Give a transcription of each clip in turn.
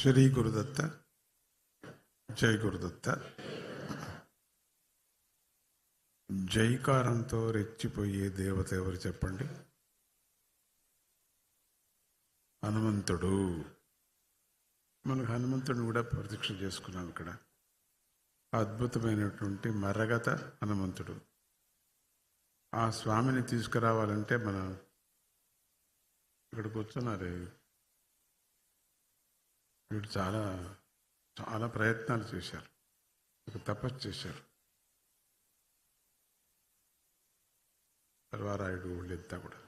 శ్రీ గురుదత్త, జై గురుదత్త. జైకారంతో రెచ్చిపోయే దేవత ఎవరు చెప్పండి? హనుమంతుడు. మనకు హనుమంతుడిని కూడా ప్రత్యక్ష చేసుకున్నాం ఇక్కడ. అద్భుతమైనటువంటి మరగత హనుమంతుడు. ఆ స్వామిని తీసుకురావాలంటే మనం ఇక్కడికి వచ్చున్నారే, వీడు చాలా చాలా ప్రయత్నాలు చేశారు, ఒక తపస్సు చేశారు. సర్వారాయుడు వీళ్ళంతా కూడా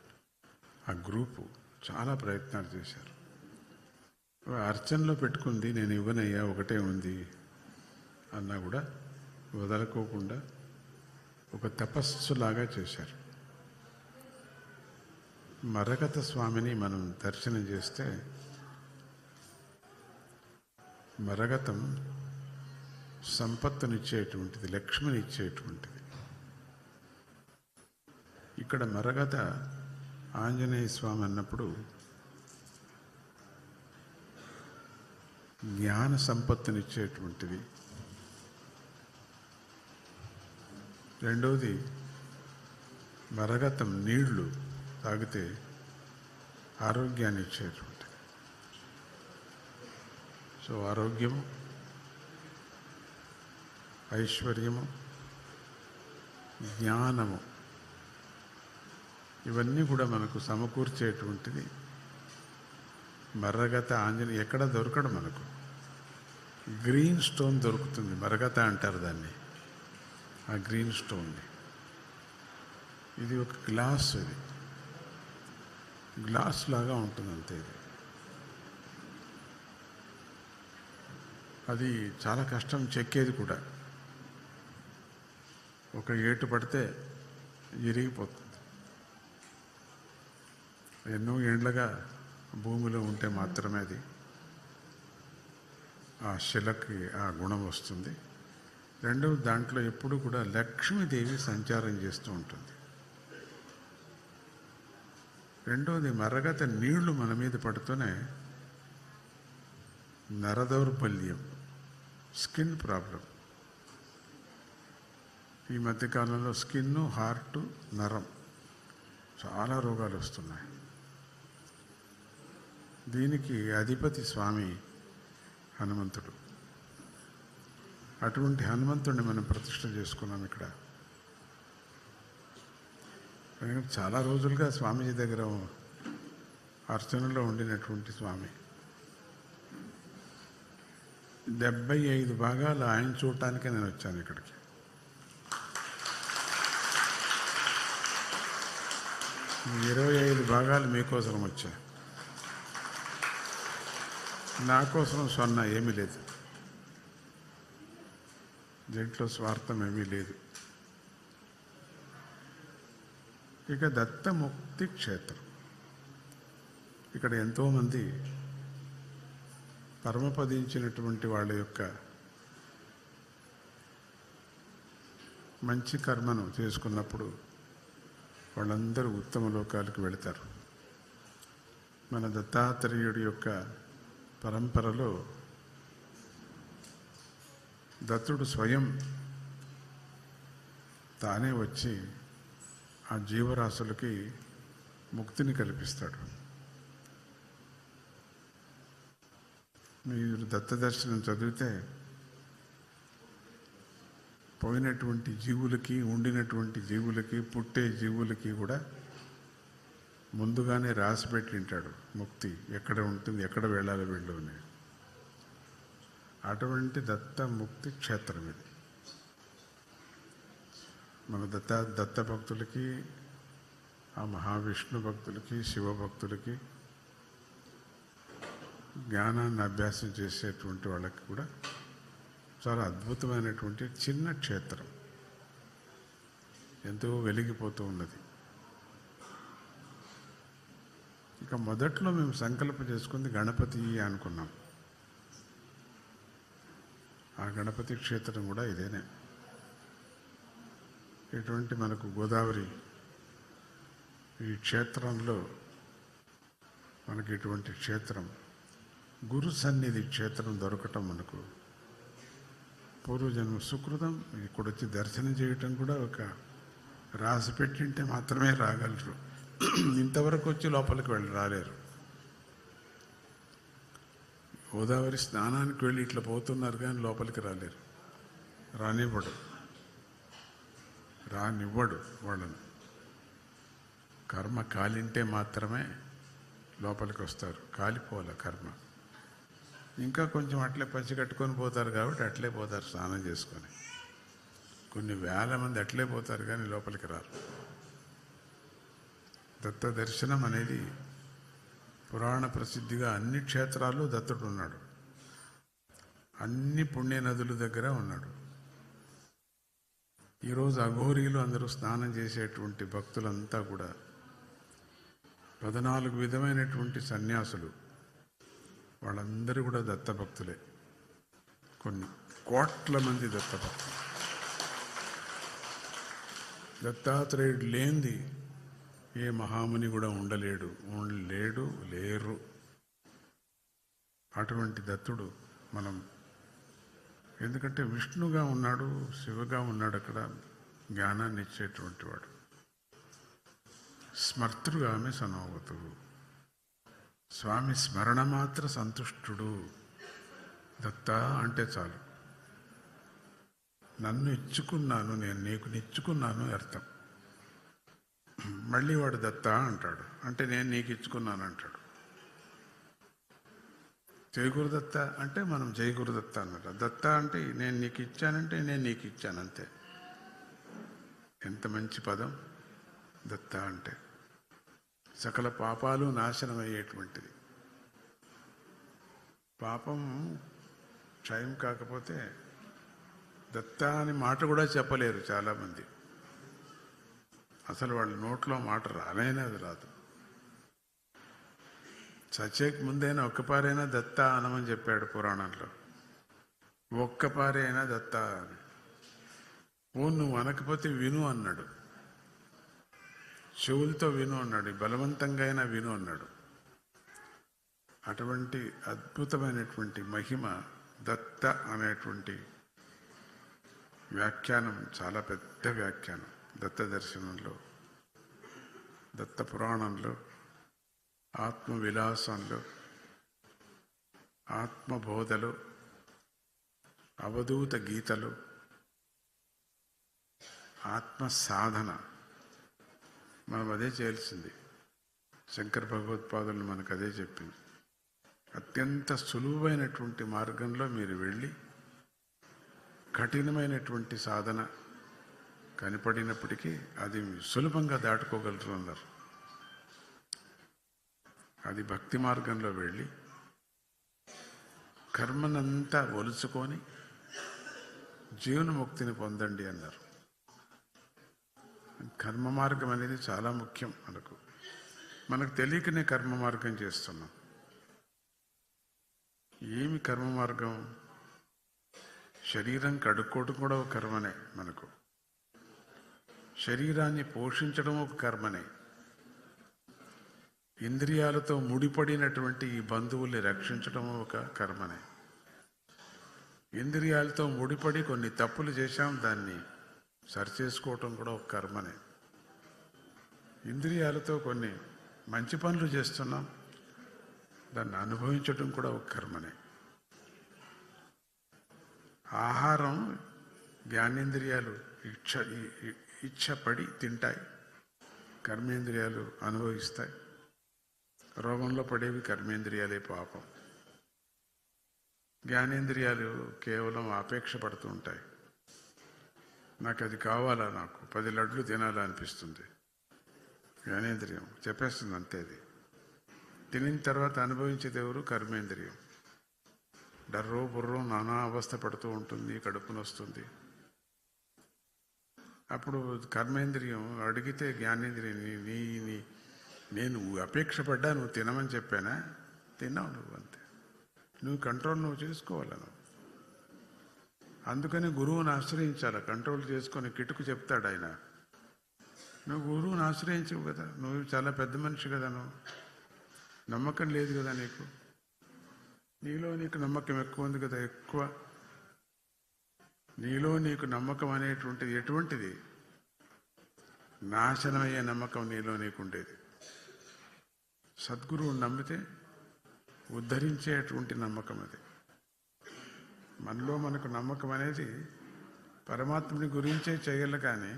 ఆ గ్రూపు చాలా ప్రయత్నాలు చేశారు. అర్చనలో పెట్టుకుంది, నేను ఇవ్వనయ్యా ఒకటే ఉంది అన్నా కూడా వదలుకోకుండా ఒక తపస్సులాగా చేశారు. మరగత స్వామిని మనం దర్శనం చేస్తే, మరగతం సంపత్తునిచ్చేటువంటిది, లక్ష్మినిచ్చేటువంటిది. ఇక్కడ మరగత ఆంజనేయ స్వామి అన్నప్పుడు జ్ఞాన సంపత్తునిచ్చేటువంటిది. రెండవది, మరగతం నీళ్లు తాగితే ఆరోగ్యాన్ని ఇచ్చేటువంటిది. సో ఆరోగ్యము, ఐశ్వర్యము, జ్ఞానము ఇవన్నీ కూడా మనకు సమకూర్చేటువంటిది మరగత ఆంజనేయ. ఎక్కడ దొరకడు మనకు. గ్రీన్ స్టోన్ దొరుకుతుంది, మరగత అంటారు దాన్ని. ఆ గ్రీన్ స్టోన్ని, ఇది ఒక గ్లాస్, ఇది గ్లాస్ లాగా ఉంటుంది అంతే. ఇది అది చాలా కష్టం చెక్కేది కూడా. ఒక ఏటు పడితే ఇరిగిపోతుంది. ఎన్నో ఏండ్లుగా భూమిలో ఉంటే మాత్రమే అది ఆ శిలకి ఆ గుణం వస్తుంది. రెండవ దాంట్లో ఎప్పుడు కూడా లక్ష్మీదేవి సంచారం చేస్తూ ఉంటుంది. రెండవది, మరగత నీళ్లు మన మీద పడుతూనే నరదౌర్బల్యం, స్కిన్ ప్రాబ్లం. ఈ మధ్యకాలంలో స్కిన్, హార్ట్, నరం చాలా రోగాలు వస్తున్నాయి. దీనికి అధిపతి స్వామి హనుమంతుడు. అటువంటి హనుమంతుడిని మనం ప్రతిష్ఠ చేసుకున్నాం ఇక్కడ. చాలా రోజులుగా స్వామీజీ దగ్గర అర్చనలో ఉండినటువంటి స్వామి. 75 భాగాలు ఆయన చూడటానికే నేను వచ్చాను ఇక్కడికి. ఈ 25 భాగాలు మీకోసం వచ్చా. నా కోసం సొన్నా ఏమీ లేదు, దీంట్లో స్వార్థం ఏమీ లేదు. ఇక దత్తముక్తి క్షేత్రం. ఇక్కడ ఎంతోమంది పరమపదించినటువంటి వాళ్ళ యొక్క మంచి కర్మను చేసుకున్నప్పుడు వాళ్ళందరూ ఉత్తమ లోకాలకు వెళతారు. మన దత్తాత్రేయుడి యొక్క పరంపరలో దత్తుడు స్వయం తానే వచ్చి ఆ జీవరాశులకి ముక్తిని కల్పిస్తాడు. మీరు దత్త దర్శనం చదివితే పోయినటువంటి జీవులకి, ఉండినటువంటి జీవులకి, పుట్టే జీవులకి కూడా ముందుగానే రాసిపెట్టి ఉంటాడు ముక్తి ఎక్కడ ఉంటుంది, ఎక్కడ వెళ్ళాలి వీళ్ళు అని. అటువంటి దత్త ముక్తి క్షేత్రం ఇది. మన దత్త భక్తులకి, ఆ మహావిష్ణు భక్తులకి, శివభక్తులకి, జ్ఞానాన్ని అభ్యాసం చేసేటువంటి వాళ్ళకి కూడా చాలా అద్భుతమైనటువంటి చిన్న క్షేత్రం, ఎంతో వెలిగిపోతూ ఉన్నది. ఇక మొదట్లో మేము సంకల్పం చేసుకుంది గణపతి అనుకున్నాం. ఆ గణపతి క్షేత్రం కూడా ఇదేనే. ఇటువంటి మనకు గోదావరి ఈ క్షేత్రంలో మనకి ఇటువంటి క్షేత్రం గురు సన్నిధి క్షేత్రం దొరకటం మనకు పూర్వజన్మ సుకృతం. ఇక్కడొచ్చి దర్శనం చేయటం కూడా ఒక రాసి పెట్టింటే మాత్రమే రాగలరు. ఇంతవరకు వచ్చి లోపలికి రాలేరు. గోదావరి స్నానానికి వెళ్ళి ఇట్లా పోతున్నారు కానీ లోపలికి రాలేరు. రానివ్వడు వాళ్ళని. కర్మ కాలింటే మాత్రమే లోపలికి వస్తారు. కాలిపోలే కర్మ. ఇంకా కొంచెం అట్లే పచ్చి కట్టుకొని పోతారు కాబట్టి అట్లే పోతారు స్నానం చేసుకొని. కొన్ని వేల మంది అట్లే పోతారు కానీ లోపలికి రారు. దత్త దర్శనం అనేది పురాణ ప్రసిద్ధిగా అన్ని క్షేత్రాల్లో దత్తుడు ఉన్నాడు. అన్ని పుణ్య నదుల దగ్గర ఉన్నాడు. ఈరోజు అఘోరీలు అందరూ స్నానం చేసేటువంటి భక్తులంతా కూడా 14 విధమైనటువంటి సన్యాసులు, వాళ్ళందరూ కూడా దత్తభక్తులే. కొన్ని కోట్ల మంది దత్తభక్తులు. దత్తాత్రేయుడు లేనిది ఏ మహాముని కూడా ఉండలేడు, లేరు. అటువంటి దత్తుడు మనం, ఎందుకంటే విష్ణుగా ఉన్నాడు, శివగా ఉన్నాడు. అక్కడ జ్ఞానాన్ని ఇచ్చేటువంటి వాడు. స్మర్తృగామి సనోవతు, స్వామి స్మరణ మాత్ర సంతుష్టుడు. దత్త అంటే చాలు. నన్ను ఇచ్చుకున్నాను, నేను నీకు నిచ్చుకున్నాను అర్థం. మళ్ళీ వాడు దత్త అంటాడు అంటే నేను నీకు ఇచ్చుకున్నాను అంటాడు. జై గురుదత్త అంటే మనం జై గురుదత్త అన్నట్టు. దత్త అంటే నేను నీకు ఇచ్చానంటే నేను నీకు ఇచ్చాను అంతే. ఎంత మంచి పదం దత్త అంటే. సకల పాపాలు నాశనం అయ్యేటువంటిది. పాపం క్షయం కాకపోతే దత్త అని మాట కూడా చెప్పలేరు చాలామంది. అసలు వాళ్ళ నోట్లో మాట రానేది రాదు. చచ్చేకి ముందైనా ఒక్కపారైనా దత్త అనమని చెప్పాడు పురాణంలో. ఒక్కపారైనా దత్త అని. నువ్వు అనకపోతే విను అన్నాడు. చెవులతో విను అన్నాడు. బలవంతంగా అయినా విను అన్నాడు. అటువంటి అద్భుతమైనటువంటి మహిమ దత్త అనేటువంటి వ్యాఖ్యానం చాలా పెద్ద వ్యాఖ్యానం. దత్త దర్శనంలో, దత్త పురాణంలో, ఆత్మ విలాసంలో, ఆత్మబోధలో, అవధూత గీతలో, ఆత్మ సాధన మనం అదే చేయాల్సింది. శంకర భగవత్పాదులు మనకు అదే చెప్పింది. అత్యంత సులువైనటువంటి మార్గంలో మీరు వెళ్ళి కఠినమైనటువంటి సాధన కనపడినప్పటికీ అది సులభంగా దాటుకోగలరు అన్నారు. అది భక్తి మార్గంలో వెళ్ళి కర్మనంతా ఒలుచుకొని జీవన్ముక్తిని పొందండి అన్నారు. కర్మ మార్గం అనేది చాలా ముఖ్యం. మనకు తెలియకనే కర్మ మార్గం చేస్తున్నాం. ఏమి కర్మ మార్గం? శరీరం కడుక్కోవడం కూడా ఒక కర్మనే. మనకు శరీరాన్ని పోషించడం ఒక కర్మనే. ఇంద్రియాలతో ముడిపడినటువంటి ఈ బంధువుల్ని రక్షించడం ఒక కర్మనే. ఇంద్రియాలతో ముడిపడి కొన్ని తప్పులు చేశాం, దాన్ని సరిచేసుకోవటం కూడా ఒక కర్మనే. ఇంద్రియాలతో కొన్ని మంచి పనులు చేస్తున్నాం, దాన్ని అనుభవించడం కూడా ఒక కర్మనే. ఆహారం జ్ఞానేంద్రియాలు ఇచ్చపడి తింటాయి, కర్మేంద్రియాలు అనుభవిస్తాయి. రోగంలో పడేవి కర్మేంద్రియాలే పాపం. జ్ఞానేంద్రియాలు కేవలం ఆపేక్ష పడుతూ ఉంటాయి. నాకు అది కావాలా, నాకు 10 లడ్లు తినాలా అనిపిస్తుంది. జ్ఞానేంద్రియం చెప్పేస్తుంది అంతే. అది తినిన తర్వాత అనుభవించేది ఎవరు? కర్మేంద్రియం. డర్రో బుర్రో నానా అవస్థ పడుతూ ఉంటుంది, కడుపు నొస్తుంది. అప్పుడు కర్మేంద్రియం అడిగితే జ్ఞానేంద్రియం నేను అపేక్ష పడ్డా, నువ్వు తినమని చెప్పానా? తిన్నావు నువ్వు, అంతే. నువ్వు కంట్రోల్ నువ్వు చేసుకోవాలి. అందుకని గురువుని ఆశ్రయించాలి. కంట్రోల్ చేసుకొని కిటుకు చెప్తాడు ఆయన. నువ్వు గురువుని ఆశ్రయించవు కదా, నువ్వు చాలా పెద్ద మనిషి కదా, నువ్వు నమ్మకం లేదు కదా నీకు. నీలో నీకు నమ్మకం ఎక్కువ ఉంది కదా, ఎక్కువ. నీలో నీకు నమ్మకం అనేటువంటిది ఎటువంటిది? నాశనమయ్యే నమ్మకం నీలో నీకుండేది. సద్గురువుని నమ్మితే ఉద్ధరించేటువంటి నమ్మకం అది. మనలో మనకు నమ్మకం అనేది పరమాత్మని గురించే చేయాలి, కానీ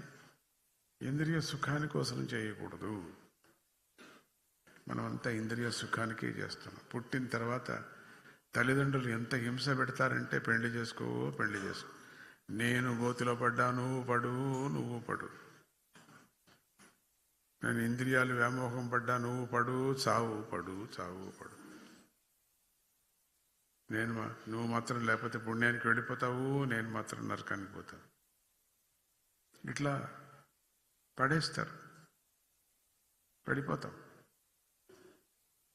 ఇంద్రియ సుఖాని కోసం చేయకూడదు. మనమంతా ఇంద్రియ సుఖానికే చేస్తున్నాం. పుట్టిన తర్వాత తల్లిదండ్రులు ఎంత హింస పెడతారంటే, పెళ్లి చేసుకో, పెళ్లి చేసుకో, నేను గోతిలో పడ్డా, నువ్వు పడు, నువ్వు పడు, నేను ఇంద్రియాలు వ్యామోహం పడ్డా, నువ్వు పడు, చావు పడు, చావు పడు, నువ్వు మాత్రం లేకపోతే పుణ్యానికి వెళ్ళిపోతావు, నేను మాత్రం నరకానికి పోతాను. ఇట్లా పడేస్తారు. పడిపోతాం,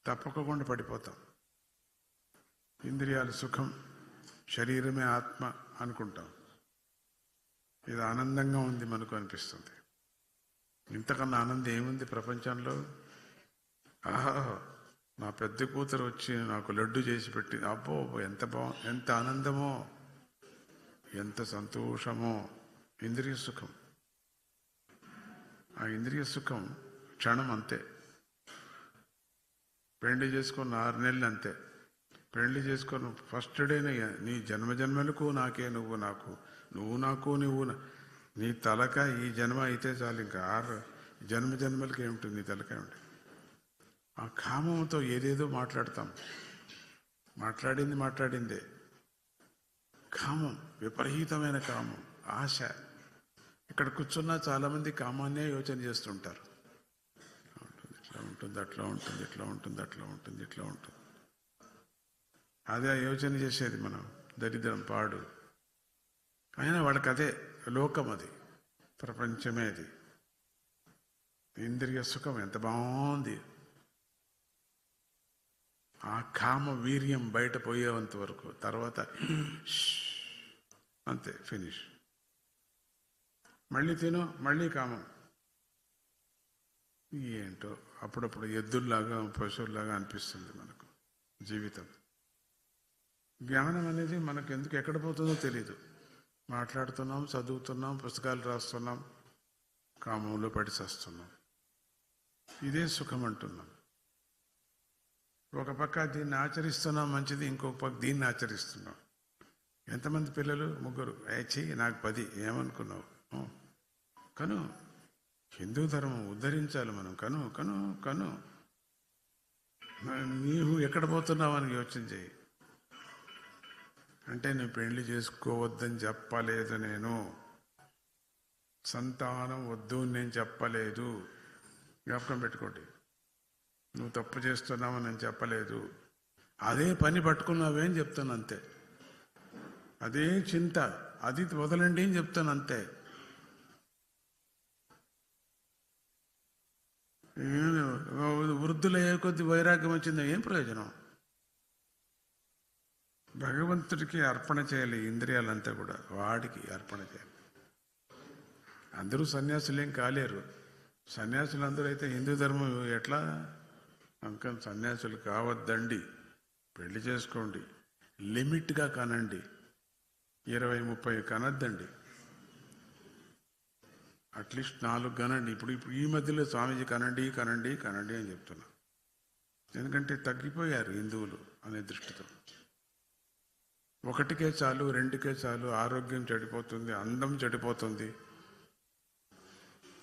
తప్పకుండా పడిపోతాం. ఇంద్రియాల సుఖం, శరీరమే ఆత్మ అనుకుంటాం. ఇది ఆనందంగా ఉంది మనకు అనిపిస్తుంది. ఇంతకన్నా ఆనందం ఏముంది ప్రపంచంలో? ఆహా, నా పెద్ద కూతురు వచ్చి నాకు లడ్డు చేసి పెట్టింది, అబ్బో ఎంత ఎంత ఆనందమో, ఎంత సంతోషమో. ఇంద్రియ సుఖం. ఆ ఇంద్రియ సుఖం క్షణం అంతే. పెళ్లి చేసుకున్న 6 నెలలు అంతే. పెళ్లి చేసుకున్న ఫస్ట్ డేనే నీ జన్మజన్మలకు నాకే, నువ్వు నాకు, నువ్వు నాకు, నువ్వు నీ తలక ఈ జన్మ అయితే చాలు, ఇంకా 6 జన్మజన్మలకి ఏమిటి నీ తలక ఏమిటి? ఆ కామంతో ఏదేదో మాట్లాడతాం. మాట్లాడిందే కామం, విపరీతమైన కామం, ఆశ. ఇక్కడ కూర్చున్నా చాలామంది కామాన్నే యోచన చేస్తుంటారు. ఇట్లా ఉంటుంది, అట్లా ఉంటుంది, ఇట్లా ఉంటుంది, అట్లా ఉంటుంది, ఇట్లా ఉంటుంది. అదే యోచన చేసేది మనం. దరిద్రం, పాడు. అయినా వాళ్ళకి అదే లోకం, అది ప్రపంచమే. అది ఇంద్రియ సుఖం ఎంత బాగుంది. ఆ కామ వీర్యం బయట పోయేంత వరకు, తర్వాత అంతే, ఫినిష్. మళ్ళీ తిను, మళ్ళీ కామం. ఏంటో అప్పుడప్పుడు ఎద్దుల్లాగా, పశువుల్లాగా అనిపిస్తుంది మనకు జీవితం. జ్ఞానం అనేది మనకు ఎందుకు ఎక్కడ పోతుందో తెలీదు. మాట్లాడుతున్నాం, చదువుతున్నాం, పుస్తకాలు రాస్తున్నాం, కామంలో పడి చేస్తున్నాం. ఇదే సుఖం అంటున్నాం. ఒక పక్క దీన్ని ఆచరిస్తున్నాం మంచిది, ఇంకొక పక్క దీన్ని ఆచరిస్తున్నాం. ఎంతమంది పిల్లలు? 3. చెయ్యి, నాకు 10. ఏమనుకున్నావు? కను. హిందూ ధర్మం ఉద్ధరించాలి మనం. కను కను కను. నీవు ఎక్కడ పోతున్నావు అని యోచన చేయి. అంటే నువ్వు పెళ్లి చేసుకోవద్దని చెప్పలేదు నేను, సంతానం వద్దు నేను చెప్పలేదు. జ్ఞాపకం పెట్టుకోండి. నువ్వు తప్పు చేస్తున్నావని నేను చెప్పలేదు. అదే పని పట్టుకున్నావేం చెప్తాను అంతే. అదే చింత, అది వదలండి అని చెప్తాను అంతే. వృద్ధులయ్యే కొద్ది వైరాగ్యం వచ్చిందో ఏం ప్రయోజనం? భగవంతుడికి అర్పణ చేయాలి ఇంద్రియాలంతా కూడా, వాడికి అర్పణ చేయాలి. అందరూ సన్యాసులేం కాలేరు. సన్యాసులు అందరూ అయితే హిందూ ధర్మం ఎట్లా? అంకం సన్యాసులు కావద్దండి, పెళ్లి చేసుకోండి, లిమిట్గా కనండి, 20-30 కనద్దండి, అట్లీస్ట్ 4 కనండి. ఇప్పుడు ఈ మధ్యలో స్వామీజీ కనండి కనండి కనండి అని చెప్తున్నా. ఎందుకంటే తగ్గిపోయారు హిందువులు అనే దృష్టితో. 1కే చాలు, 2కే చాలు, ఆరోగ్యం చెడిపోతుంది, అందం చెడిపోతుంది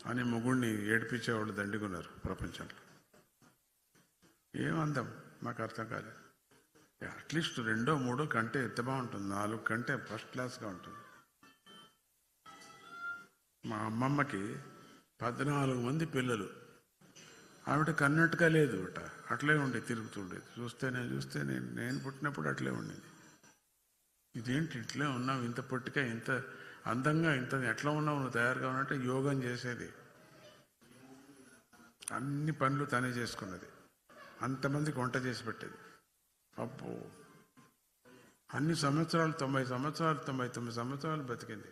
అని మొగుడిని ఏడిపించేవాళ్ళు దండిగున్నారు ప్రపంచంలో. ఏం అందం నాకు అర్థం కాలేదు. అట్లీస్ట్ 2, 3 కంటే ఎంత బాగుంటుంది, 4 కంటే ఫస్ట్ క్లాస్గా ఉంటుంది. మా అమ్మమ్మకి 14 మంది పిల్లలు. ఆవిడ కన్నట్టుగా లేదు అట, అట్లే ఉండి తిరుగుతుండేది. చూస్తే నేను పుట్టినప్పుడు అట్లే ఉండేది. ఇదేంటి ఇట్లే ఉన్నావు, ఇంత పొట్టిగా, ఇంత అందంగా, ఇంత ఎట్లా ఉన్నావు నువ్వు తయారుగా ఉన్నట్టే. యోగం చేసేది, అన్ని పనులు తనే చేసుకున్నది, అంతమందికి వంట చేసి పెట్టేది. అబ్బో, అన్ని సంవత్సరాలు 90 సంవత్సరాలు 99 సంవత్సరాలు బతికింది.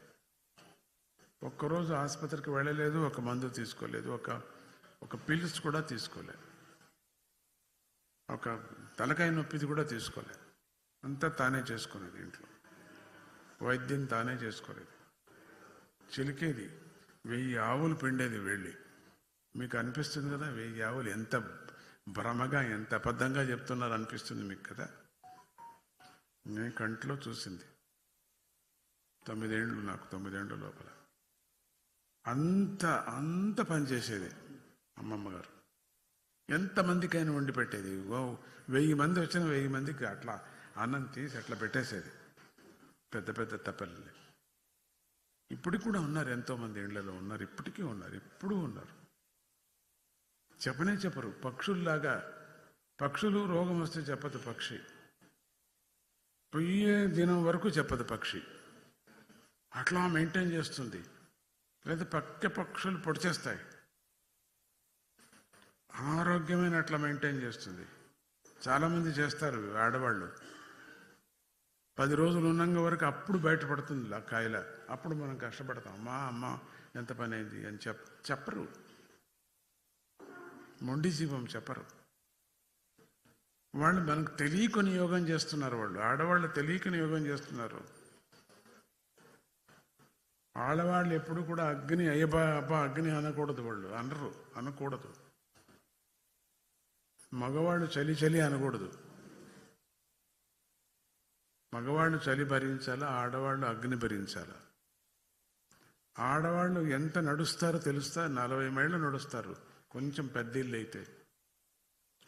ఒక్కరోజు ఆసుపత్రికి వెళ్ళలేదు, ఒక మందు తీసుకోలేదు, ఒక పిల్స్ కూడా తీసుకోలేదు, ఒక తలకాయ నొప్పిది కూడా తీసుకోలేదు. అంతా తానే చేసుకునేది, ఇంట్లో వైద్యం తానే చేసుకునేది, చిలికేది, 1000 ఆవులు పిండేది వెళ్ళి. మీకు అనిపిస్తుంది కదా 1000 ఆవులు ఎంత భ్రమగా ఎంత అబద్ధంగా చెప్తున్నారు అనిపిస్తుంది మీకు కదా. నేను కంట్లో చూసింది. 9 ఏళ్ళు నాకు, 9 ఏళ్ళ లోపల అంత అంత పనిచేసేది అమ్మమ్మ గారు. ఎంతమందికైనా వండి పెట్టేది. 1000 మంది వచ్చిన 1000 మందికి అట్లా అన్నం తీసి అట్లా పెట్టేసేది, పెద్ద పెద్ద తప్పల్ని. ఇప్పటికి కూడా ఉన్నారు, ఎంతోమంది ఇళ్లలో ఉన్నారు, ఇప్పటికీ ఉన్నారు, ఎప్పుడూ ఉన్నారు. చెప్పనే చెప్పరు. పక్షుల్లాగా, పక్షులు రోగం వస్తే చెప్పదు పక్షి, పోయే దినం వరకు చెప్పదు పక్షి, అట్లా మెయింటైన్ చేస్తుంది. లేదా పక్క పక్షులు పొడిచేస్తాయి, ఆరోగ్యమైన అట్లా మెయింటైన్ చేస్తుంది. చాలామంది చేస్తారు ఆడవాళ్ళు. 10 రోజులు ఉన్నంత వరకు అప్పుడు బయటపడుతుంది ఆ కాయల, అప్పుడు మనం కష్టపడతాం. అమ్మ ఎంత పని అయింది అని చెప్పరు. మొండి జీవం చెప్పరు. వాళ్ళు మనకు తెలియకొని యోగం చేస్తున్నారు. ఆడవాళ్ళు తెలియకొని యోగం చేస్తున్నారు. ఆడవాళ్ళు ఎప్పుడు కూడా అగ్ని అబ్బా అగ్ని అనకూడదు, వాళ్ళు అనకూడదు. మగవాళ్ళు చలి అనకూడదు. మగవాళ్ళు చలి భరించాలా, ఆడవాళ్ళు అగ్ని భరించాలా. ఆడవాళ్ళు ఎంత నడుస్తారో తెలుస్తా, 40 మైళ్ళు నడుస్తారు కొంచెం పెద్ద ఇల్లు అయితే.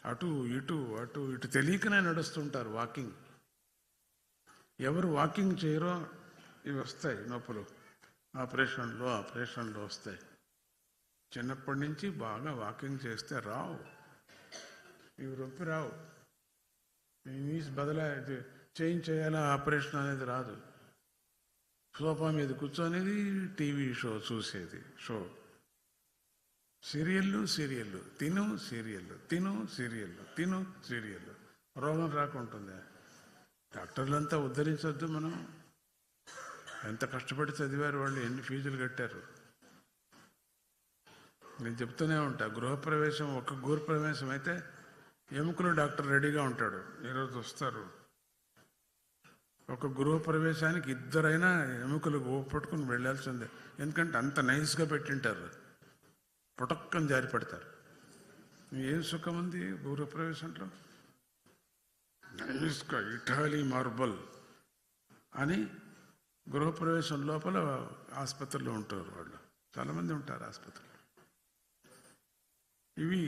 అటు ఇటు తెలియకనే నడుస్తుంటారు వాకింగ్. ఎవరు వాకింగ్ చేయరో ఇవి వస్తాయి నొప్పులు, ఆపరేషన్లో వస్తాయి. చిన్నప్పటి నుంచి బాగా వాకింగ్ చేస్తే రావు, ఇవి నొప్పి రావు. నీస్ చేంజ్ చేయాలా, ఆపరేషన్ అనేది రాదు. సోఫా మీద కూర్చొనేది, టీవీ షో చూసేది, సీరియళ్ళు తిను సీరియళ్ళు. రోగం రాకుంటుంది. డాక్టర్లంతా ఉద్ధరించొద్దు. మనం ఎంత కష్టపడి చదివారు వాళ్ళు, ఎన్ని ఫీజులు కట్టారు. నేను చెప్తూనే ఉంటా, ఒక గృహప్రవేశం అయితే ఎముకలు డాక్టర్ రెడీగా ఉంటాడు, ఈరోజు వస్తారు. ఒక గృహప్రవేశానికి 2 ఎముకలు పట్టుకుని వెళ్ళాల్సిందే. ఎందుకంటే అంత నైస్గా పెట్టింటారు, పుటక్కని జారి పడతారు. ఏం సుఖం ఉంది గృహప్రవేశంలో? నైస్గా ఇటాలీ మార్బల్ అని గృహప్రవేశం లోపల ఆసుపత్రిలో ఉంటారు వాళ్ళు. చాలామంది ఉంటారు ఆసుపత్రిలో. ఇవి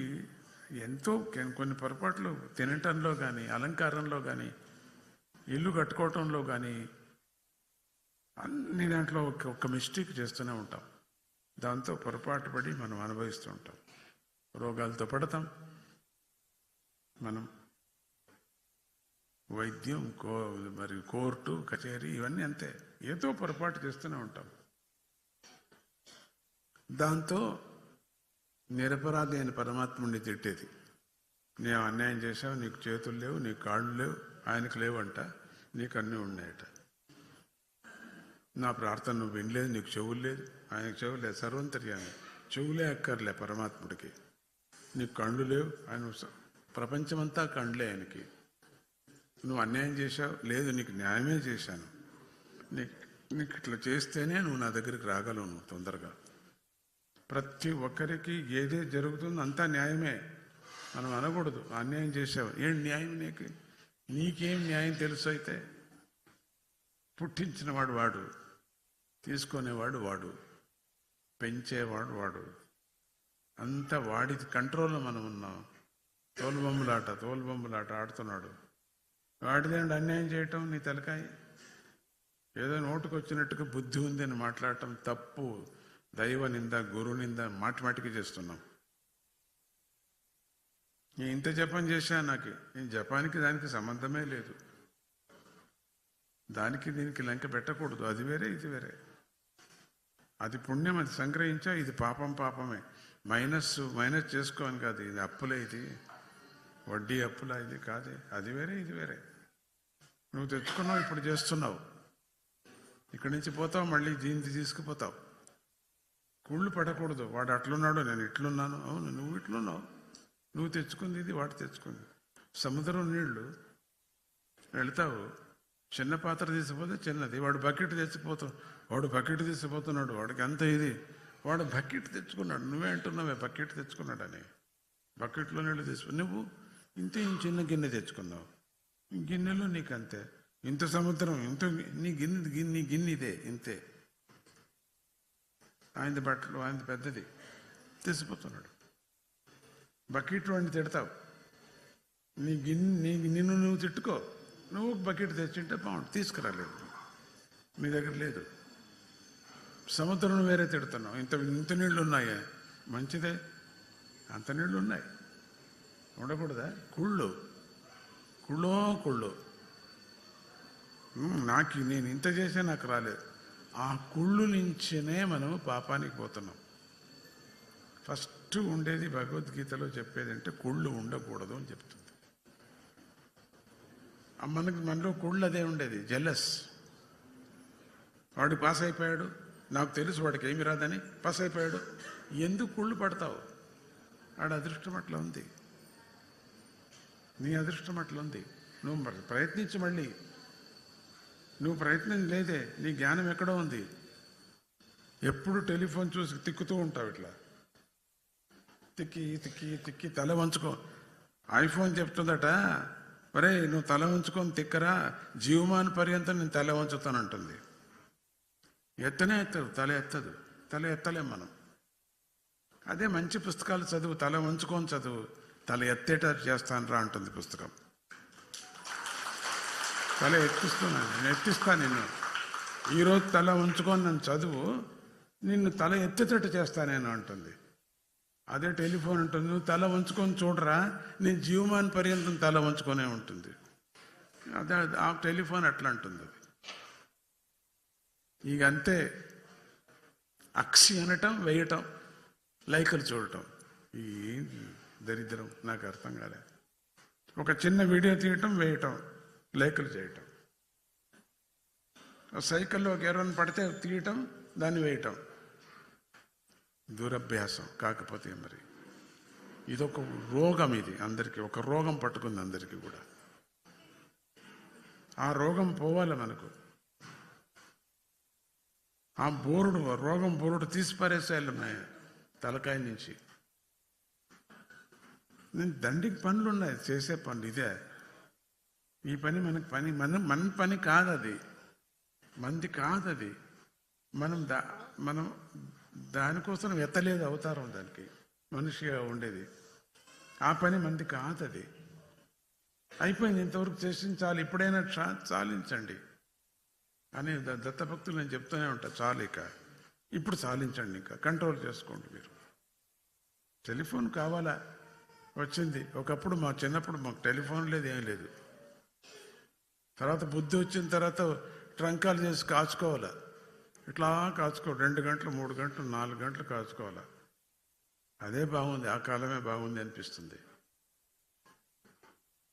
ఎంతో కొన్ని పొరపాట్లు తినటంలో కానీ, అలంకారంలో కానీ, ఇల్లు కట్టుకోవటంలో కానీ, అన్ని దాంట్లో ఒక మిస్టేక్ చేస్తూనే ఉంటాం. దాంతో పొరపాటు పడి మనం అనుభవిస్తూ ఉంటాం, రోగాలతో పడతాం. మనం వైద్యం, మరి కోర్టు కచేరీ ఇవన్నీ అంతే, ఏదో పొరపాటు చేస్తూనే ఉంటాం. దాంతో నిరపరాధి అయిన పరమాత్ముడిని తిట్టేది. నేను అన్యాయం చేశావు, నీకు చేతులు లేవు, నీకు కాళ్ళు లేవు, ఆయనకు లేవంట, నీకు అన్నీ ఉన్నాయట. నా ప్రార్థన నువ్వు వినలేదు, నీకు చెవులు లేదు, ఆయనకు చెవులు లేదు. సర్వంతర్యాన్ని చెవులే అక్కర్లే పరమాత్ముడికి. నీకు కళ్ళు లేవు, ఆయన ప్రపంచమంతా కండ్లే ఆయనకి. నువ్వు అన్యాయం చేశావు, లేదు నీకు న్యాయమే చేశాను, నీకు ఇట్లా చేస్తేనే నువ్వు నా దగ్గరికి రాగలవు, నువ్వు తొందరగా. ప్రతి ఒక్కరికి ఏదే జరుగుతుందో అంతా న్యాయమే. మనం అనకూడదు అన్యాయం చేశావు, ఏం న్యాయం నీకేం న్యాయం తెలుసు? అయితే పుట్టించినవాడు వాడు, తీసుకునేవాడు వాడు, పెంచేవాడు వాడు, అంతా వాడి కంట్రోల్లో మనం ఉన్నాం. తోలుబొమ్మలాట ఆడుతున్నాడు. వాడిదేంటి అన్యాయం చేయటం? నీ తలకాయ ఏదో నోటుకు వచ్చినట్టుగా బుద్ధి ఉంది అని మాట్లాడటం తప్పు. దైవ నింద, గురు నింద మాటిమాటికి చేస్తున్నాం. నేను ఇంత జపం చేశాను, నేను జపానికి దానికి సంబంధమే లేదు. దానికి దీనికి లెంక పెట్టకూడదు. అది వేరే, ఇది వేరే. అది పుణ్యం, అది సంగ్రహించా, ఇది పాపమే. మైనస్ చేసుకోని కాదు. ఇది అప్పులే, ఇది వడ్డీ అప్పులా, ఇది కాదే. అది వేరే, ఇది వేరే. నువ్వు తెచ్చుకున్నావు, ఇప్పుడు చేస్తున్నావు. ఇక్కడి నుంచి పోతావు, మళ్ళీ దీన్ని తీసుకుపోతావు. కుళ్ళు పడకూడదు. వాడు అట్లున్నాడు, నేను ఇట్లున్నాను. అవును, నువ్వు ఇట్లున్నావు. నువ్వు తెచ్చుకుంది ఇది, వాడు తెచ్చుకుంది. సముద్రం నీళ్లు వెళ్తావు, చిన్న పాత్ర తీసిపోతే చిన్నది, వాడు బకెట్ తీసిపోతున్నాడు, వాడికి అంత ఇది, వాడు బకెట్ తెచ్చుకున్నాడు, నువ్వే అంటున్నావే బకెట్ తెచ్చుకున్నాడని. బకెట్లో నీళ్ళు నువ్వు ఇంత చిన్న గిన్నె తెచ్చుకున్నావు, గిన్నెలో నీకు అంతే, ఇంత సముద్రం, ఇంత నీ గిన్నె ఇదే ఇంతే, ఆయన బట్టలు ఆయన పెద్దది తెచ్చిపోతున్నాడు. బకెట్ వాడిని తిడతావు, నిన్ను నువ్వు తిట్టుకో, నువ్వు బకెట్ తెచ్చింటే బాగుంటుంది, తీసుకురాలేదు, మీ దగ్గర లేదు. సముద్రం వేరే తిడుతున్నావు, ఇంత నీళ్లు ఉన్నాయా, మంచిదే, అంత నీళ్లు ఉన్నాయి, ఉండకూడదా? కుళ్ళు నేను ఇంత చేసే నాకు రాలేదు. ఆ కుళ్ళు నుంచినే మనం పాపానికి పోతున్నాం. ఫస్ట్ ఉండేది భగవద్గీతలో చెప్పేది అంటే కుళ్ళు ఉండకూడదు అని చెప్తుంది. మనలో కుళ్ళు అదే ఉండేది, జెలస్. వాడు పాస్ అయిపోయాడు, నాకు తెలుసు వాడికి ఏమి రాదని పాస్ అయిపోయాడు, ఎందుకు కుళ్ళు పడతావు? వాడు అదృష్టం అట్లా ఉంది, నీ అదృష్టం అట్లా ఉంది. నువ్వు ప్రయత్నించు, మళ్ళీ నువ్వు ప్రయత్నం లేదే, నీ జ్ఞానం ఎక్కడో ఉంది. ఎప్పుడు టెలిఫోన్ చూసి తిక్కుతూ ఉంటావు, ఇట్లా తిక్కి తల వంచుకో. ఐఫోన్ చెప్తుందట, ఒరే నువ్వు తల వంచుకొని తిక్కరా, జీవమాన పర్యంతం నేను తల వంచుతానంటుంది. ఎత్తనే ఎత్తదు, తల ఎత్తలేం మనం. అదే మంచి పుస్తకాలు చదువు, తల వంచుకొని చదువు, తల ఎత్తేటట్టు చేస్తాను రా అంటుంది పుస్తకం. తల ఎత్తిస్తున్నాను, నేను ఎత్తిస్తాను నిన్ను, ఈరోజు తల ఉంచుకొని నన్ను చదువు, నిన్ను తల ఎత్తేటట్టు చేస్తానేను అంటుంది. అదే టెలిఫోన్ ఉంటుంది, నువ్వు తల వంచుకొని చూడరా, నేను జీవమాన పర్యంతం తల వంచుకొనే ఉంటుంది. అదే ఆ టెలిఫోన్ అట్లా అంటుంది. అది ఇక అంతే, అక్షి అనటం, వేయటం, లైకులు చూడటం, ఈ దరిద్రం నాకు అర్థం కాలేదు. ఒక చిన్న వీడియో తీయటం, వేయటం, లైకులు చేయటం. సైకిల్లో ఒక ఎర్రని పడితే తీయటం, దాన్ని వేయటం, దురభ్యాసం. కాకపోతే మరి ఇదొక రోగం, ఇది అందరికీ ఒక రోగం పట్టుకుంది, అందరికీ కూడా. ఆ రోగం పోవాలి మనకు. ఆ రోగం బోరుడు తీసి పారేసేయాలి తలకాయ నుంచి. నేను దండికి పనులు ఉన్నాయి, చేసే పనులు ఇదే. ఈ పని మనకు మన పని కాదది, మంది కాదది. మనం దానికోసం ఎత్తలేదు అవతారం, దానికి మనిషిగా ఉండేది. ఆ పని మంది కాదది. అయిపోయింది, ఇంతవరకు చేసింది చాలు, ఇప్పుడైనా చాలించండి అని దత్తభక్తులు నేను చెప్తూనే ఉంటా. చాలు, ఇక ఇప్పుడు చాలించండి, ఇంకా కంట్రోల్ చేసుకోండి మీరు. టెలిఫోన్ కావాలా, వచ్చింది. ఒకప్పుడు మా చిన్నప్పుడు మాకు టెలిఫోన్ లేదు, ఏం లేదు. తర్వాత బుద్ధి వచ్చిన తర్వాత ట్రంకాలు చేసి కాచుకోవాలా, ఇట్లా కాచుకో, 2 గంటలు 3 గంటలు 4 గంటలు కాచుకోవాలా. అదే బాగుంది, ఆ కాలమే బాగుంది అనిపిస్తుంది.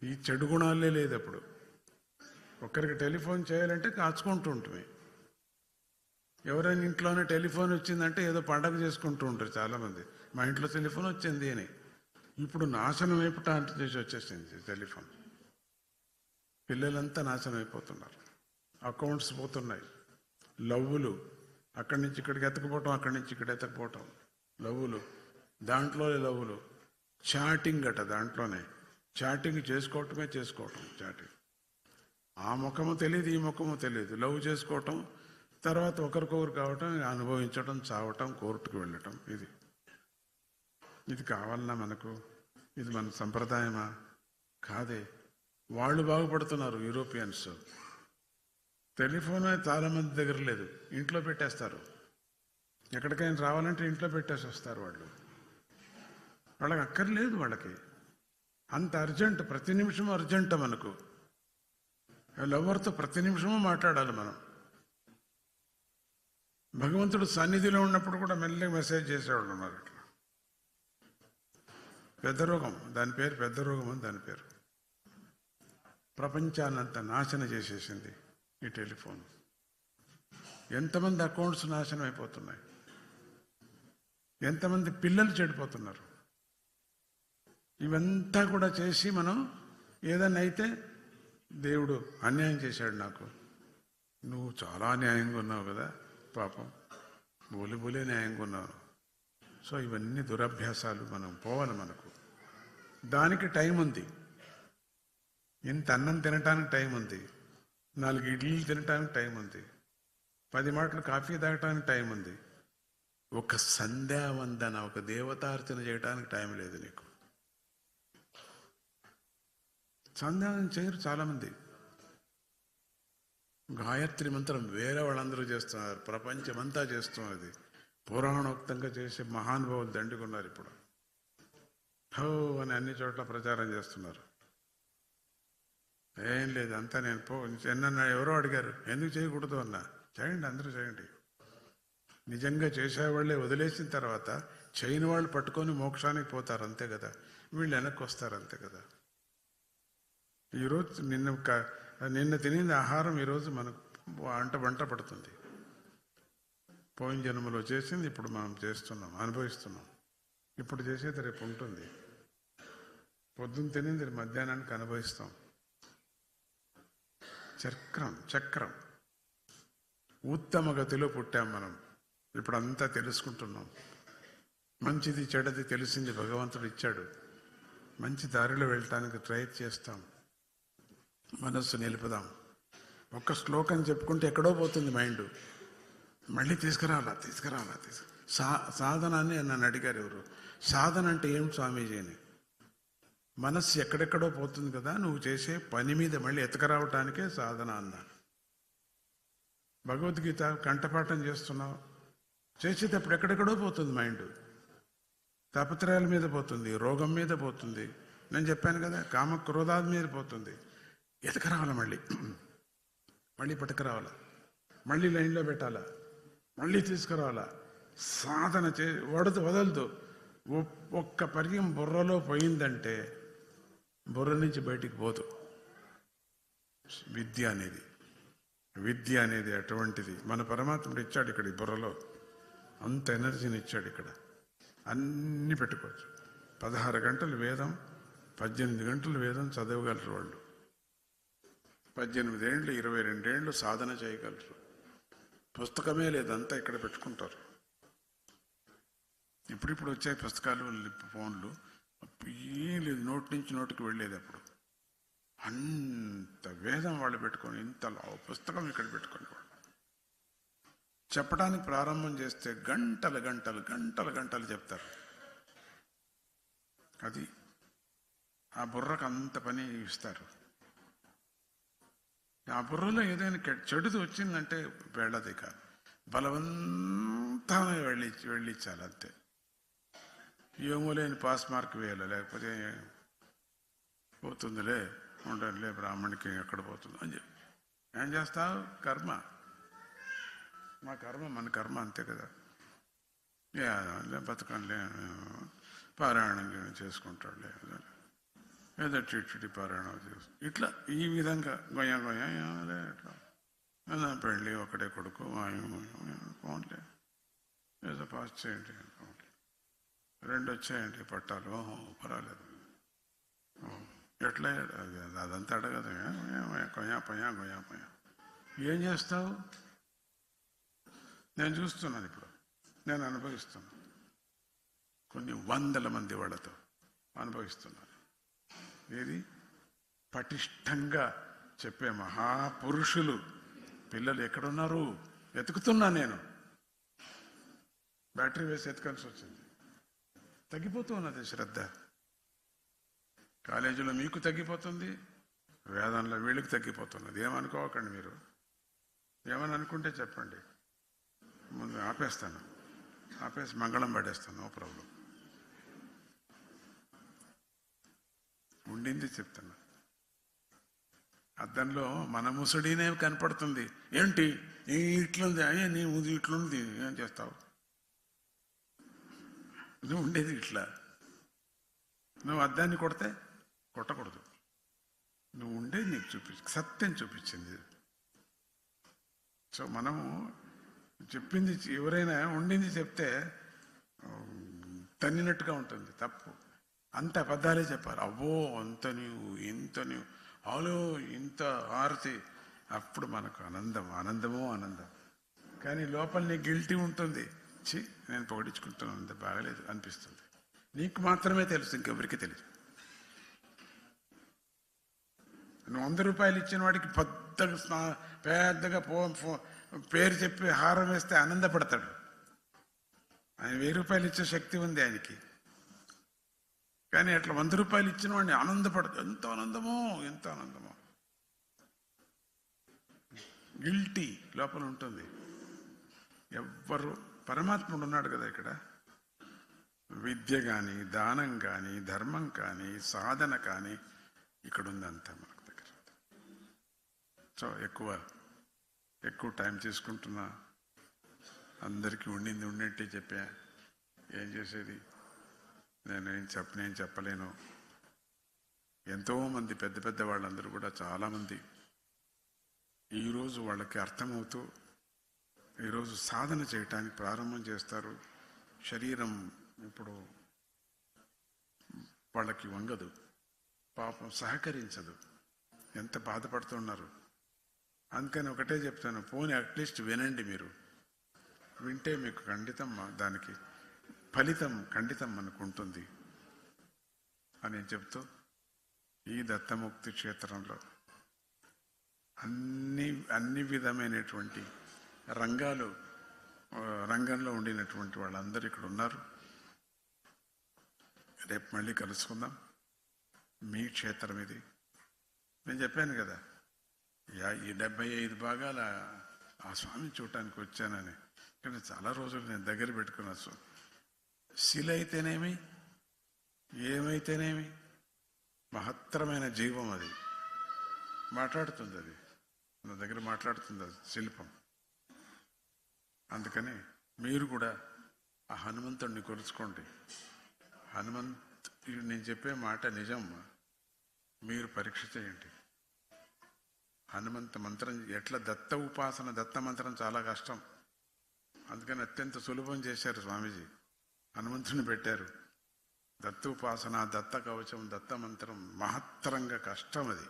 ఈ చెడు గుణాలే లేదు అప్పుడు. ఒక్కరికి టెలిఫోన్ చేయాలంటే కాచుకుంటూ ఉంటుంది. ఎవరైనా ఇంట్లోనే టెలిఫోన్ వచ్చిందంటే ఏదో పండగ చేసుకుంటూ ఉంటారు చాలామంది, మా ఇంట్లో టెలిఫోన్ వచ్చింది అని. ఇప్పుడు నాశనం అయిపోతా చేసి వచ్చేసింది టెలిఫోన్. పిల్లలంతా నాశనం అయిపోతున్నారు, అకౌంట్స్ పోతున్నాయి, లవ్వులు అక్కడి నుంచి ఇక్కడికి ఎత్తకపోవటం, అక్కడి నుంచి ఇక్కడ ఎత్తకపోవటం, దాంట్లోనే లవ్వులు, చాటింగ్ అట, దాంట్లోనే చాటింగ్ చేసుకోవటం. చాటింగ్, ఆ ముఖము తెలియదు, ఈ ముఖము తెలియదు, లవ్ చేసుకోవటం, తర్వాత ఒకరికొకరు కావటం, అనుభవించడం, చావటం, కోర్టుకు వెళ్ళటం. ఇది కావాలన్నా మనకు? ఇది మన సంప్రదాయమా? కాదే. వాళ్ళు బాగుపడుతున్నారు, యూరోపియన్స్. టెలిఫోన్ చాలా మంది దగ్గర లేదు, ఇంట్లో పెట్టేస్తారు. ఎక్కడికైనా రావాలంటే ఇంట్లో పెట్టేసి వస్తారు వాళ్ళు. వాళ్ళకి అక్కర్లేదు, వాళ్ళకి అంత అర్జెంట్, ప్రతి నిమిషం అర్జెంట్ మనకు. లవర్తో ప్రతి నిమిషము మాట్లాడాలి మనం. భగవంతుడు సన్నిధిలో ఉన్నప్పుడు కూడా మెల్లగా మెసేజ్ చేసేవాళ్ళు ఉన్నారు. అట్లా పెద్ద రోగం, దాని పేరు పెద్ద రోగం అని దాని పేరు. ప్రపంచాన్నంతా నాశనం చేసేసింది ఈ టెలిఫోన్. ఎంతమంది అకౌంట్స్ నాశనం అయిపోతున్నాయి, ఎంతమంది పిల్లలు చెడిపోతున్నారు. ఇవంతా కూడా చేసి మనం ఏదన్నా అయితే దేవుడు అన్యాయం చేశాడు నాకు. నువ్వు చాలా న్యాయంగా ఉన్నావు కదా పాపం, బోలే న్యాయంగా ఉన్నావు. సో ఇవన్నీ దురభ్యాసాలు, మనం పోవాలి. మనకు దానికి టైం ఉంది. ఇంత అన్నం తినటానికి టైం ఉంది, 4 ఇడ్లీలు తినటానికి టైం ఉంది, 10 మాటలు కాఫీ తాగటానికి టైం ఉంది. ఒక సంధ్యావందన, ఒక దేవతార్చన చేయడానికి టైం లేదు నీకు. సంధ్యావందన చేయరు చాలామంది. గాయత్రి మంత్రం వేరే వాళ్ళందరూ చేస్తున్నారు, ప్రపంచమంతా చేస్తున్నది. పురాణోక్తంగా చేసే మహానుభావులు దండుకున్నారు. ఇప్పుడు హో అని అన్ని చోట్ల ప్రచారం చేస్తున్నారు. ఏం లేదు, అంతా నేను ఎన్న ఎవరో అడిగారు ఎందుకు చేయకూడదు అన్నా. చేయండి, అందరూ చేయండి. నిజంగా చేసేవాళ్ళే వదిలేసిన తర్వాత చేయని వాళ్ళు పట్టుకొని మోక్షానికి పోతారు, అంతే కదా. వీళ్ళు వెనక్కి వస్తారు, అంతే కదా. ఈరోజు నిన్న తినేది ఆహారం ఈరోజు మనకు వంట పడుతుంది. పోయిన జన్మలో చేసింది ఇప్పుడు మనం చేస్తున్నాం, అనుభవిస్తున్నాం. ఇప్పుడు చేసేది రేపు ఉంటుంది. పొద్దున్న తినేది మధ్యాహ్నానికి అనుభవిస్తాం. చక్రం. ఉత్తమ గతిలో పుట్టాం మనం. ఇప్పుడు అంతా తెలుసుకుంటున్నాం. మంచిది చెడ్డది తెలిసింది భగవంతుడు ఇచ్చాడు. మంచి దారిలో వెళ్ళటానికి ట్రై చేస్తాం. మనస్సు నిలుపుదాం. ఒక్క శ్లోకం చెప్పుకుంటే ఎక్కడో పోతుంది మైండ్. మళ్ళీ తీసుకురావాలా. సాధన అని నన్ను అడిగారు ఎవరు, సాధన అంటే ఏం స్వామీజీ అని. మనస్సు ఎక్కడెక్కడో పోతుంది కదా, నువ్వు చేసే పని మీద మళ్ళీ ఎతకరావటానికే సాధన అన్నా. భగవద్గీత కంఠపాఠం చేస్తున్నావు, చేసేటప్పుడు ఎక్కడెక్కడో పోతుంది మైండ్. తాపత్రయాల మీద పోతుంది, రోగం మీద పోతుంది. నేను చెప్పాను కదా, కామ క్రోధాల మీద పోతుంది. ఎతకరావాలా, మళ్ళీ పట్టుకురావాలా, మళ్ళీ లైన్లో పెట్టాలా, మళ్ళీ తీసుకురావాలా. సాధన వదలదు. ఒక్క పరిగం బుర్రలో పోయిందంటే బుర్ర నుంచి బయటికి పోదు. విద్య అనేది అటువంటిది. మన పరమాత్ముడు ఇచ్చాడు ఇక్కడ, ఈ బుర్రలో అంత ఎనర్జీని ఇచ్చాడు. ఇక్కడ అన్నీ పెట్టుకోవచ్చు. 16 గంటలు వేదం, 18 గంటలు వేదం చదవగలరు వాళ్ళు. 18 ఏళ్ళు 22 ఏళ్ళు సాధన చేయగలరు. పుస్తకమే లేదంతా ఇక్కడ పెట్టుకుంటారు. ఇప్పుడిప్పుడు వచ్చాయి పుస్తకాలు, ఫోన్లు, ఏం లేదు, నోటి నుంచి నోటికి వెళ్ళేది. అప్పుడు అంత వేదం వాళ్ళు పెట్టుకొని, ఇంత పుస్తకం ఇక్కడ పెట్టుకొని వాళ్ళు చెప్పడానికి ప్రారంభం చేస్తే గంటలు చెప్తారు. అది ఆ బుర్రకు అంత పని ఇస్తారు. ఆ బుర్రలో ఏదైనా చెడుది వచ్చిందంటే వెళ్ళది కాదు, బలవంతంగా వెళ్ళిచ్చాలి అంతే. ఏమో లేని పాస్ మార్క్ వేయాలి, లేకపోతే పోతుందిలే, ఉండలే, బ్రాహ్మణికి ఎక్కడ పోతుంది అని చెప్పి ఏం చేస్తావు. కర్మ, మన కర్మ అంతే కదా. బతకంలే, పారాయణం చేసుకుంటాడులే, ఏదో చిట్టి పారాయణం చేసు, ఇట్లా ఈ విధంగా గొయ్యలే ఇట్లా. ఏదో పెళ్ళి, ఒకటే కొడుకు, పోన్లే, ఏదో పాస్ చేయండి, 2 వచ్చాయండి పట్టాలు, పర్వాలేదు, ఎట్లా అదంతా అడగదు. గొయ్యా ఏం చేస్తావు. నేను చూస్తున్నాను, ఇప్పుడు నేను అనుభవిస్తున్నాను. కొన్ని 100 మంది వాళ్ళతో అనుభవిస్తున్నాను. ఏది పటిష్టంగా చెప్పే మహాపురుషులు పిల్లలు ఎక్కడున్నారు వెతుకుతున్నా నేను. బ్యాటరీ వేసి ఎతకాల్సి వచ్చింది. తగ్గిపోతూ ఉన్నది శ్రద్ధ. కాలేజీలో మీకు తగ్గిపోతుంది, వేదంలో వీళ్ళకి తగ్గిపోతున్నది. ఏమనుకోకండి మీరు. ఏమని అనుకుంటే చెప్పండి, ముందు ఆపేసి మంగళం పడేస్తాను, నో ప్రాబ్లం. ఉండింది చెప్తున్నా. అద్దంలో మన ముసుడినే కనపడుతుంది. ఏంటి ఇట్లుంది, అయ్యే నీ ముది ఇట్లుంది, ఏం చేస్తావు. నువ్వు ఉండేది ఇట్లా. నువ్వు అద్దాన్ని కొట్టకూడదు. నువ్వు ఉండేది నీకు సత్యం చూపించింది. సో మనము చెప్పింది, ఎవరైనా ఉండింది చెప్తే తన్నినట్టుగా ఉంటుంది, తప్పు. అంత అబద్ధాలే చెప్పాలి. అవ్వో అంత నీవు, ఇంత నీవు, ఆలో ఇంత హారతి, అప్పుడు మనకు ఆనందం. కానీ లోపల నీ గిల్టీ ఉంటుంది. నేను పొగిడించుకుంటున్నాను, అంత బాగలేదు అనిపిస్తుంది. నీకు మాత్రమే తెలుసు, ఇంకెవరికి తెలియదు. నువ్వు 100 రూపాయలు ఇచ్చిన వాడికి పెద్దగా పేరు చెప్పి హారం వేస్తే ఆనందపడతాడు. ఆయన 1000 రూపాయలు ఇచ్చే శక్తి ఉంది ఆయనకి. కానీ అట్లా 100 రూపాయలు ఇచ్చిన వాడిని ఆనందపడదు. ఎంత ఆనందమో. గిల్టీ లోపల ఉంటుంది. ఎవ్వరు పరమాత్ముడు ఉన్నాడు కదా ఇక్కడ. విద్య కానీ, దానం కానీ, ధర్మం కానీ, సాధన కానీ ఇక్కడ ఉందంతా మనకు దగ్గర. సో ఎక్కువ టైం తీసుకుంటున్నా. అందరికీ ఉండింటే చెప్పా. ఏం చేసేది, నేను చెప్పలేను. ఎంతోమంది పెద్ద వాళ్ళందరూ కూడా చాలామంది ఈరోజు వాళ్ళకి అర్థమవుతూ ఈరోజు సాధన చేయటానికి ప్రారంభం చేస్తారు. శరీరం ఇప్పుడు వాళ్ళకి వంగదు, పాపం సహకరించదు, ఎంత బాధపడుతున్నారు. అందుకని ఒకటే చెప్తాను, పోనీ అట్లీస్ట్ వినండి. మీరు వింటే మీకు ఖండితం దానికి ఫలితం ఖండితం మనకు ఉంటుంది అని చెప్తూ, ఈ దత్తముక్తి క్షేత్రంలో అన్ని విధమైనటువంటి రంగంలో ఉండినటువంటి వాళ్ళందరూ ఇక్కడ ఉన్నారు. రేపు మళ్ళీ కలుసుకుందాం. మీ క్షేత్రం ఇది. నేను చెప్పాను కదా, ఈ 75 భాగాల ఆ స్వామిని చూడటానికి వచ్చానని. కానీ చాలా రోజులు నేను దగ్గర పెట్టుకున్నా. శిల అయితేనేమి, ఏమైతేనేమి, మహత్తరమైన జీవం అది. మాట్లాడుతుంది, అది నా దగ్గర మాట్లాడుతుంది, అది శిల్పం. అందుకని మీరు కూడా ఆ హనుమంతుడిని కొలుచుకోండి. నేను చెప్పే మాట నిజం. మీరు పరీక్ష చేయండి. హనుమంత మంత్రం ఎట్లా, దత్త ఉపాసన, దత్త మంత్రం చాలా కష్టం. అందుకని అత్యంత సులభం చేశారు స్వామీజీ. హనుమంతుని పెట్టారు. దత్త ఉపాసన, దత్త కవచం, దత్త మంత్రం మహత్తరంగా కష్టం. అది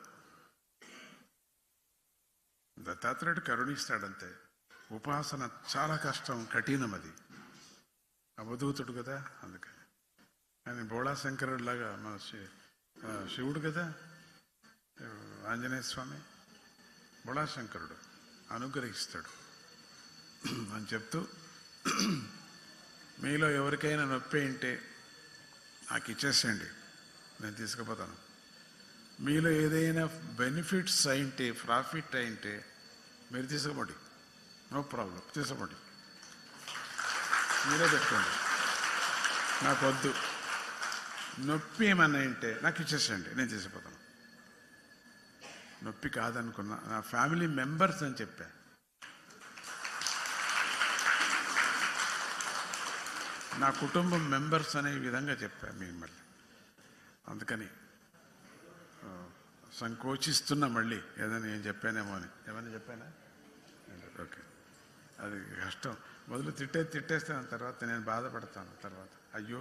దత్తాత్రేయుడు కరుణిస్తాడంతే. ఉపాసన చాలా కష్టం, కఠినం. అది అవధూతుడు కదా. అందుకని ఆయన బోళాశంకరుడు లాగా మన శివుడు కదా, ఆంజనేయ స్వామి బోళాశంకరుడు, అనుగ్రహిస్తాడు అని చెప్తూ, మీలో ఎవరికైనా నొప్పి ఉంటే నాకు ఇచ్చేసేయండి, నేను తీసుకుపోతాను. మీలో ఏదైనా బెనిఫిట్స్ అయింటే, ప్రాఫిట్ అయింటే మీరు తీసుకోండి, నో ప్రాబ్లం, తీసుకోండి, మీరే పెట్టుకోండి, నాకు వద్దు. నొప్పి ఏమన్నా ఉంటే నాకు ఇచ్చేసేయండి, నేను తీసుకుపోతాను. నొప్పి కాదనుకున్నా, నా ఫ్యామిలీ మెంబర్స్ అని చెప్పా. నా కుటుంబం మెంబర్స్ అనే విధంగా చెప్పా మిమ్మల్ని. అందుకని సంకోచిస్తున్నా మళ్ళీ ఏదైనా నేను చెప్పానేమో అని. ఏమైనా చెప్పానా? ఓకే, అది కష్టం. మొదలు తిట్టేస్తాను, తర్వాత నేను బాధపడతాను. తర్వాత అయ్యో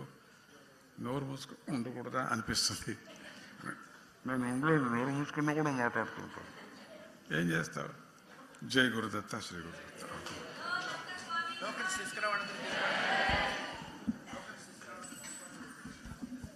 నోరు ఉండకూడదా అనిపిస్తుంది. నేను నోరు మూసుకున్నా కూడా మాట్లాడుతుంటాను. ఏం చేస్తావు? జై గురుదత్త, శ్రీ గురుదత్త.